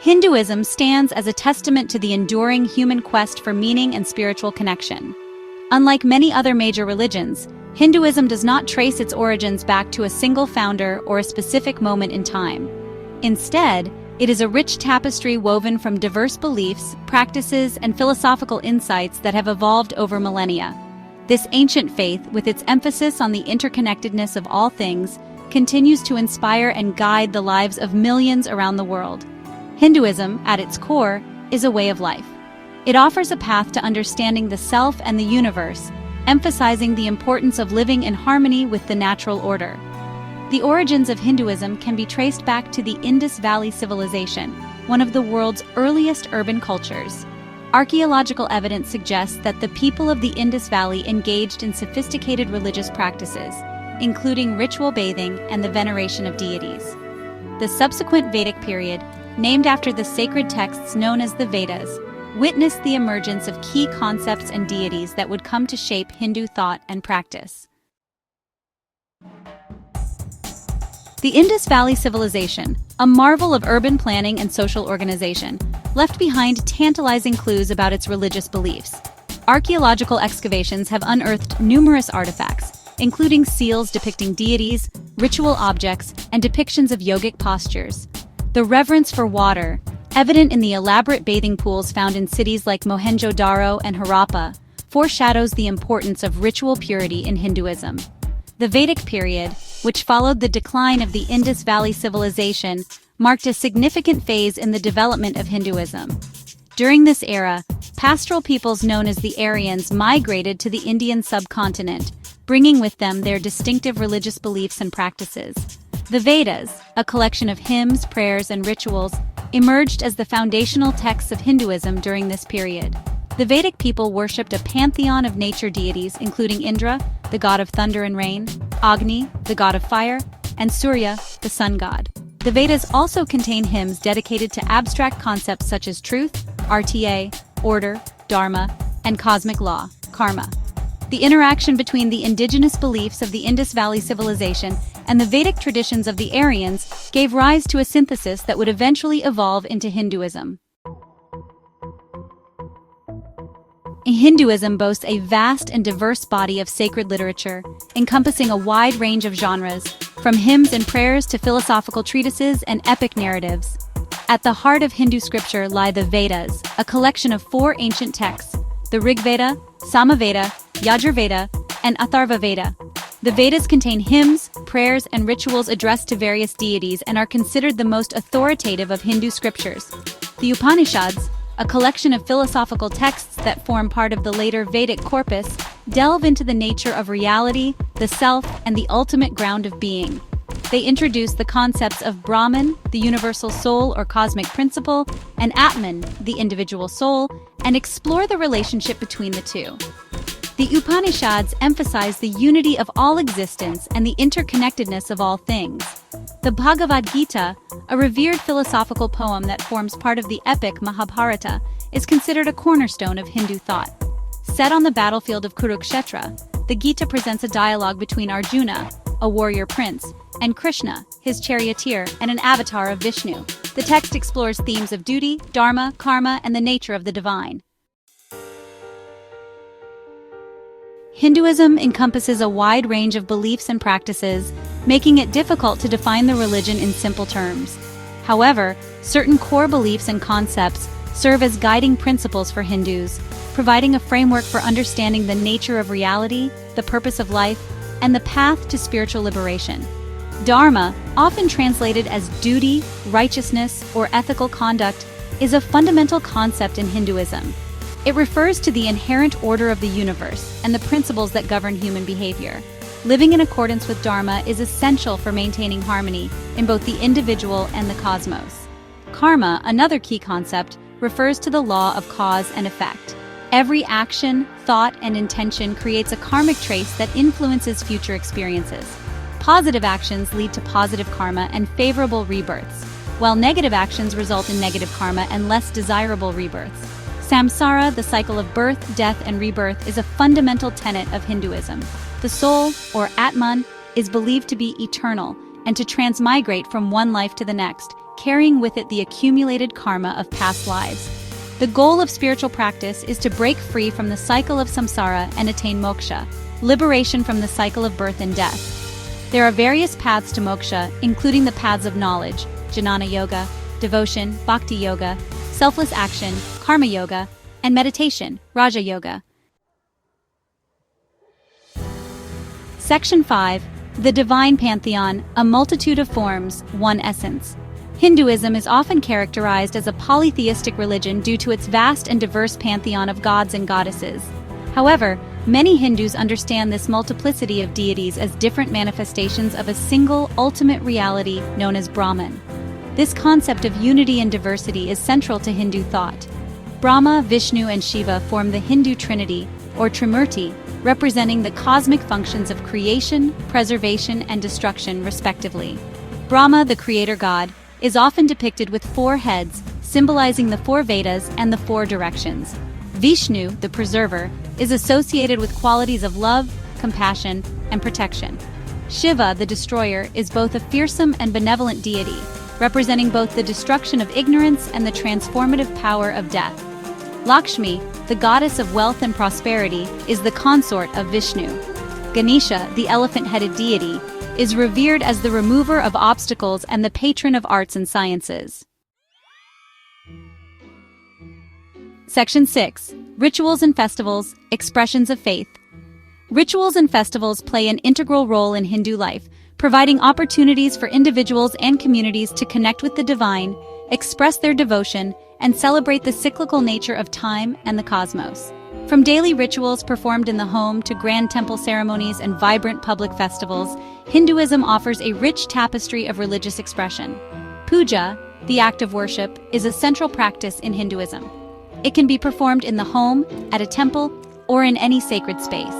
Hinduism stands as a testament to the enduring human quest for meaning and spiritual connection. Unlike many other major religions, Hinduism does not trace its origins back to a single founder or a specific moment in time. Instead, it is a rich tapestry woven from diverse beliefs, practices, and philosophical insights that have evolved over millennia. This ancient faith, with its emphasis on the interconnectedness of all things, continues to inspire and guide the lives of millions around the world. Hinduism, at its core, is a way of life. It offers a path to understanding the self and the universe, emphasizing the importance of living in harmony with the natural order. The origins of Hinduism can be traced back to the Indus Valley Civilization, one of the world's earliest urban cultures. Archaeological evidence suggests that the people of the Indus Valley engaged in sophisticated religious practices, including ritual bathing and the veneration of deities. The subsequent Vedic period, named after the sacred texts known as the Vedas, witnessed the emergence of key concepts and deities that would come to shape Hindu thought and practice. The Indus Valley Civilization, a marvel of urban planning and social organization, left behind tantalizing clues about its religious beliefs. Archaeological excavations have unearthed numerous artifacts, including seals depicting deities, ritual objects, and depictions of yogic postures. The reverence for water, evident in the elaborate bathing pools found in cities like Mohenjo-Daro and Harappa, foreshadows the importance of ritual purity in Hinduism. The Vedic period, which followed the decline of the Indus Valley Civilization, marked a significant phase in the development of Hinduism. During this era, pastoral peoples known as the Aryans migrated to the Indian subcontinent, bringing with them their distinctive religious beliefs and practices. The Vedas, a collection of hymns, prayers, and rituals, emerged as the foundational texts of Hinduism during this period. The Vedic people worshipped a pantheon of nature deities including Indra, the god of thunder and rain, Agni, the god of fire, and Surya, the sun god. The Vedas also contain hymns dedicated to abstract concepts such as truth, RTA, order, Dharma, and cosmic law, karma. The interaction between the indigenous beliefs of the Indus Valley Civilization and the Vedic traditions of the Aryans gave rise to a synthesis that would eventually evolve into Hinduism. Hinduism boasts a vast and diverse body of sacred literature, encompassing a wide range of genres, from hymns and prayers to philosophical treatises and epic narratives. At the heart of Hindu scripture lie the Vedas, a collection of 4 ancient texts: the Rigveda, Samaveda, Yajurveda, and Atharva Veda. The Vedas contain hymns, prayers, and rituals addressed to various deities and are considered the most authoritative of Hindu scriptures. The Upanishads, a collection of philosophical texts that form part of the later Vedic corpus, delve into the nature of reality, the self, and the ultimate ground of being. They introduce the concepts of Brahman, the universal soul or cosmic principle, and Atman, the individual soul, and explore the relationship between the two. The Upanishads emphasize the unity of all existence and the interconnectedness of all things. The Bhagavad Gita, a revered philosophical poem that forms part of the epic Mahabharata, is considered a cornerstone of Hindu thought. Set on the battlefield of Kurukshetra, the Gita presents a dialogue between Arjuna, a warrior prince, and Krishna, his charioteer and an avatar of Vishnu. The text explores themes of duty, dharma, karma, and the nature of the divine. Hinduism encompasses a wide range of beliefs and practices, making it difficult to define the religion in simple terms. However, certain core beliefs and concepts serve as guiding principles for Hindus, providing a framework for understanding the nature of reality, the purpose of life, and the path to spiritual liberation. Dharma, often translated as duty, righteousness, or ethical conduct, is a fundamental concept in Hinduism. It refers to the inherent order of the universe and the principles that govern human behavior. Living in accordance with Dharma is essential for maintaining harmony in both the individual and the cosmos. Karma, another key concept, refers to the law of cause and effect. Every action, thought, and intention creates a karmic trace that influences future experiences. Positive actions lead to positive karma and favorable rebirths, while negative actions result in negative karma and less desirable rebirths. Samsara, the cycle of birth, death, and rebirth, is a fundamental tenet of Hinduism. The soul, or Atman, is believed to be eternal and to transmigrate from one life to the next, carrying with it the accumulated karma of past lives. The goal of spiritual practice is to break free from the cycle of samsara and attain moksha, liberation from the cycle of birth and death. There are various paths to moksha, including the paths of knowledge, jnana yoga, devotion, bhakti yoga, selfless action, karma yoga, and meditation, raja yoga. Section 5. The Divine Pantheon, a multitude of forms, one essence. Hinduism is often characterized as a polytheistic religion due to its vast and diverse pantheon of gods and goddesses. However, many Hindus understand this multiplicity of deities as different manifestations of a single, ultimate reality known as Brahman. This concept of unity and diversity is central to Hindu thought. Brahma, Vishnu, and Shiva form the Hindu Trinity, or Trimurti, representing the cosmic functions of creation, preservation, and destruction, respectively. Brahma, the creator god, is often depicted with 4 heads, symbolizing the 4 Vedas and the 4 directions. Vishnu, the preserver, is associated with qualities of love, compassion, and protection. Shiva, the destroyer, is both a fearsome and benevolent deity, representing both the destruction of ignorance and the transformative power of death. Lakshmi, the goddess of wealth and prosperity, is the consort of Vishnu. Ganesha, the elephant-headed deity, is revered as the remover of obstacles and the patron of arts and sciences. Section 6. Rituals and Festivals, Expressions of Faith. Rituals and festivals play an integral role in Hindu life, providing opportunities for individuals and communities to connect with the divine, express their devotion, and celebrate the cyclical nature of time and the cosmos. From daily rituals performed in the home to grand temple ceremonies and vibrant public festivals, Hinduism offers a rich tapestry of religious expression. Puja, the act of worship, is a central practice in Hinduism. It can be performed in the home, at a temple, or in any sacred space.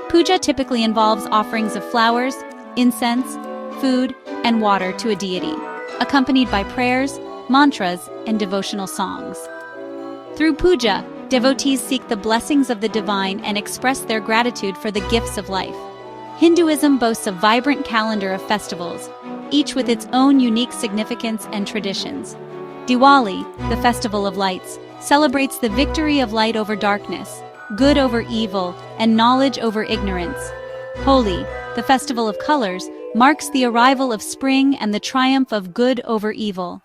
Puja typically involves offerings of flowers, incense, food, and water to a deity, accompanied by prayers, mantras, and devotional songs. Through puja, devotees seek the blessings of the divine and express their gratitude for the gifts of life. Hinduism boasts a vibrant calendar of festivals, each with its own unique significance and traditions. Diwali, the festival of lights, celebrates the victory of light over darkness, good over evil, and knowledge over ignorance. Holi, the festival of colors, marks the arrival of spring and the triumph of good over evil.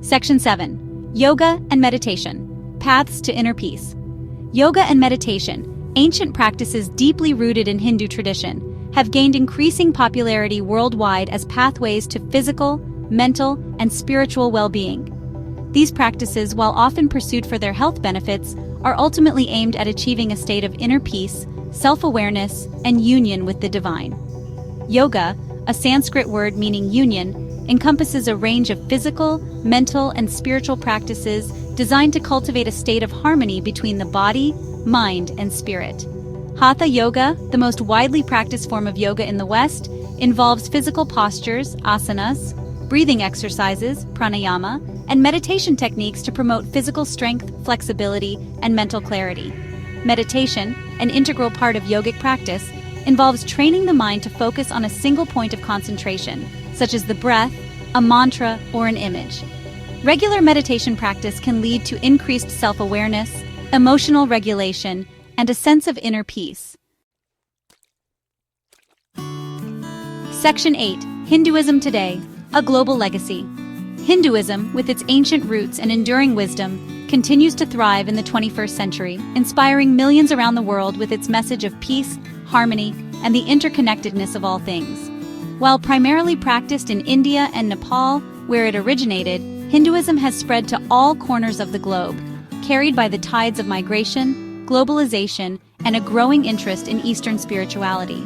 Section 7. Yoga and Meditation, Paths to Inner Peace. Yoga and meditation, ancient practices deeply rooted in Hindu tradition, have gained increasing popularity worldwide as pathways to physical, mental, and spiritual well-being. These practices, while often pursued for their health benefits, are ultimately aimed at achieving a state of inner peace, self-awareness, and union with the divine. Yoga, a Sanskrit word meaning union, encompasses a range of physical, mental, and spiritual practices designed to cultivate a state of harmony between the body, mind, and spirit. Hatha yoga, the most widely practiced form of yoga in the West, involves physical postures, asanas, breathing exercises, pranayama, and meditation techniques to promote physical strength, flexibility, and mental clarity. Meditation, an integral part of yogic practice, involves training the mind to focus on a single point of concentration, such as the breath, a mantra, or an image. Regular meditation practice can lead to increased self-awareness, emotional regulation, and a sense of inner peace. Section 8. Hinduism Today, a Global Legacy. Hinduism, with its ancient roots and enduring wisdom, continues to thrive in the 21st century, inspiring millions around the world with its message of peace, harmony, and the interconnectedness of all things. While primarily practiced in India and Nepal, where it originated, Hinduism has spread to all corners of the globe, carried by the tides of migration, globalization, and a growing interest in Eastern spirituality.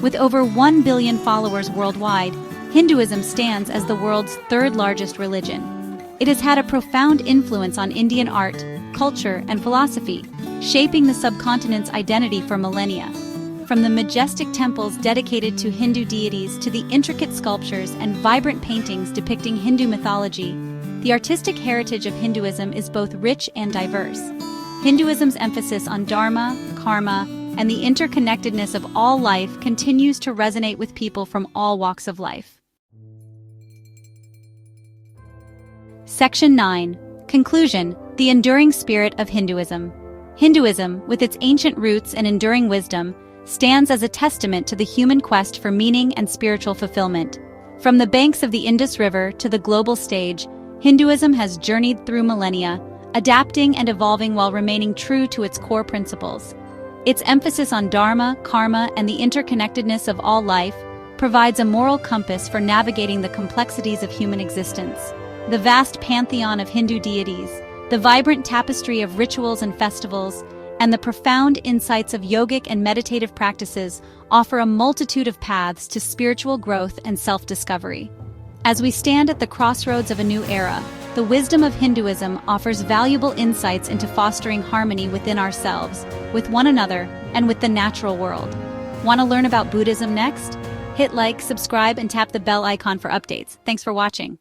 With over 1 billion followers worldwide, Hinduism stands as the world's 3rd largest religion. It has had a profound influence on Indian art, culture, and philosophy, shaping the subcontinent's identity for millennia. From the majestic temples dedicated to Hindu deities to the intricate sculptures and vibrant paintings depicting Hindu mythology, the artistic heritage of Hinduism is both rich and diverse. Hinduism's emphasis on Dharma, karma, and the interconnectedness of all life continues to resonate with people from all walks of life. Section 9. Conclusion: The enduring spirit of Hinduism. Hinduism, with its ancient roots and enduring wisdom, stands as a testament to the human quest for meaning and spiritual fulfillment. From the banks of the Indus River to the global stage, Hinduism has journeyed through millennia, adapting and evolving while remaining true to its core principles. Its emphasis on Dharma, karma, and the interconnectedness of all life provides a moral compass for navigating the complexities of human existence. The vast pantheon of Hindu deities, the vibrant tapestry of rituals and festivals, and the profound insights of yogic and meditative practices offer a multitude of paths to spiritual growth and self-discovery. As we stand at the crossroads of a new era, the wisdom of Hinduism offers valuable insights into fostering harmony within ourselves, with one another, and with the natural world. Want to learn about Buddhism next? Hit like, subscribe, and tap the bell icon for updates. Thanks for watching.